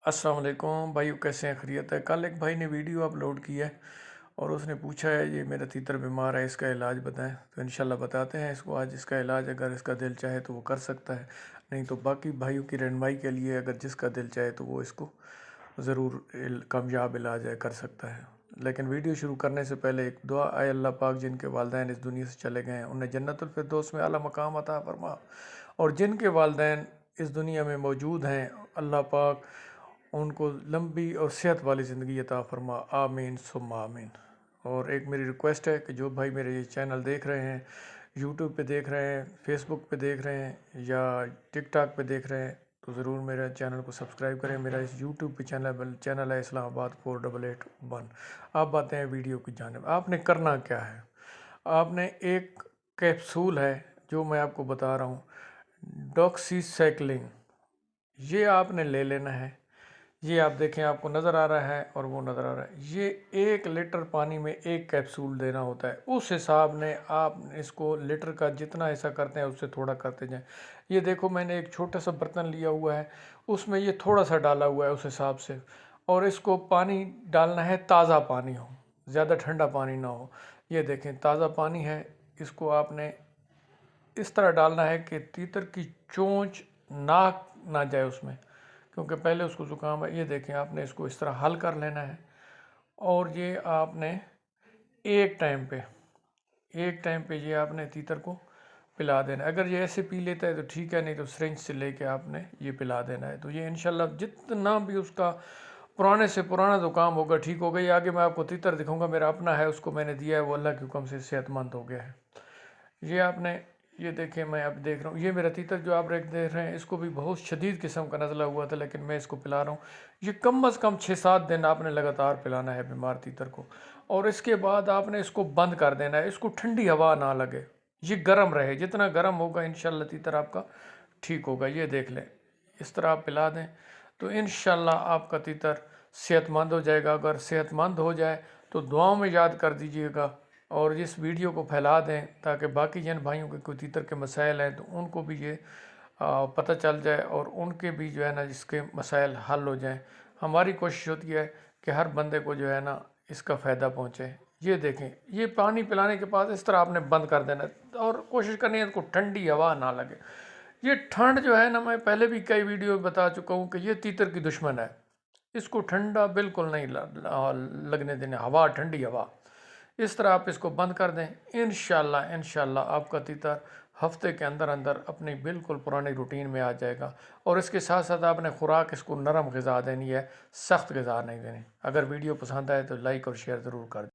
अस्सलाम वालेकुम भाइयों, कैसे हैं? खैरियत है। कल एक भाई ने वीडियो अपलोड की है और उसने पूछा है ये मेरा तीतर बीमार है, इसका इलाज बताएं। तो इंशाल्लाह बताते हैं इसको आज इसका इलाज। अगर इसका दिल चाहे तो वो कर सकता है, नहीं तो बाकी भाइयों की रहनुमाई के लिए अगर जिसका दिल चाहे तो वो इसको ज़रूर कामयाब इलाज है कर सकता है। लेकिन वीडियो शुरू करने से पहले एक दुआ, आए अल्लाह पाक जिनके वालिदैन इस दुनिया से चले गए हैं उन्हें जन्नतुल फिरदौस में आला मकाम अता फरमा, और जिनके वालिदैन इस दुनिया में मौजूद हैं अल्लाह पाक उनको लंबी और सेहत वाली ज़िंदगी अता फरमा। आमीन सुम्मा आमीन। और एक मेरी रिक्वेस्ट है कि जो भाई मेरे ये चैनल देख रहे हैं, यूट्यूब पे देख रहे हैं, फेसबुक पे देख रहे हैं या टिकटॉक पे देख रहे हैं, तो ज़रूर मेरे चैनल को सब्सक्राइब करें। मेरा इस यूट्यूब पे चैनल है इस्लामाबाद 4881। अब आते हैं वीडियो की जानिब। आपने करना क्या है, आपने एक कैप्सूल है जो मैं आपको बता रहा हूँ, डॉक्सीसाइक्लिन, ये आपने ले लेना है। ये आप देखें, आपको नज़र आ रहा है और वो नज़र आ रहा है। ये 1 लीटर पानी में एक कैप्सूल देना होता है। उस हिसाब ने आप इसको लीटर का जितना हिस्सा करते हैं उससे थोड़ा करते जाएं। ये देखो, मैंने एक छोटा सा बर्तन लिया हुआ है, उसमें ये थोड़ा सा डाला हुआ है उस हिसाब से। और इसको पानी डालना है, ताज़ा पानी हो, ज़्यादा ठंडा पानी ना हो। ये देखें, ताज़ा पानी है। इसको आपने इस तरह डालना है कि तीतर की चोंच नाक ना जाए उसमें, क्योंकि पहले उसको ज़ुकाम है। ये देखें, आपने इसको इस तरह हल कर लेना है और ये आपने एक टाइम पे ये आपने तीतर को पिला देना है। अगर ये ऐसे पी लेता है तो ठीक है, नहीं तो सिरिंज से लेके आपने ये पिला देना है। तो ये इंशाल्लाह जितना भी उसका पुराने से पुराना ज़ुकाम होगा ठीक होगा। ये आगे मैं आपको तीतर दिखाऊंगा, मेरा अपना है, उसको मैंने दिया है, वो अल्लाह के हुक्म से सेहतमंद हो गया है। ये आपने, ये देखें, मैं अब देख रहा हूँ ये मेरा तीतर जो आप देख रहे हैं, इसको भी बहुत शदीद किस्म का नज़ला हुआ था, लेकिन मैं इसको पिला रहा हूँ। ये कम अज़ कम 6-7 दिन आपने लगातार पिलाना है बीमार तीतर को, और इसके बाद आपने इसको बंद कर देना है। इसको ठंडी हवा ना लगे, ये गर्म रहे। जितना गर्म होगा इंशाल्लाह तीतर आपका ठीक होगा। ये देख लें, इस तरह आप पिला दें तो इंशाल्लाह आपका तीतर सेहतमंद हो जाएगा। अगर सेहतमंद हो जाए तो दुआओं में याद कर दीजिएगा और इस वीडियो को फैला दें, ताकि बाकी जिन भाइयों के कोई तीतर के मसाइल हैं तो उनको भी ये पता चल जाए और उनके भी जो है ना इसके मसाइल हल हो जाएं। हमारी कोशिश होती है कि हर बंदे को जो है ना इसका फ़ायदा पहुँचे। ये देखें, ये पानी पिलाने के बाद इस तरह आपने बंद कर देना है और कोशिश करनी है इसको ठंडी हवा ना लगे। ये ठंड जो है ना, मैं पहले भी कई वीडियो में बता चुका हूँ कि ये तीतर की दुश्मन है। इसको ठंडा बिल्कुल नहीं लगने देना, हवा, ठंडी हवा। इस तरह आप इसको बंद कर दें। इंशाल्लाह आपका तीतर हफ्ते के अंदर अंदर अपनी बिल्कुल पुरानी रूटीन में आ जाएगा। और इसके साथ साथ आपने खुराक इसको नरम ग़िज़ा देनी है, सख्त ग़िज़ा नहीं देनी। अगर वीडियो पसंद आए तो लाइक और शेयर ज़रूर कर दें।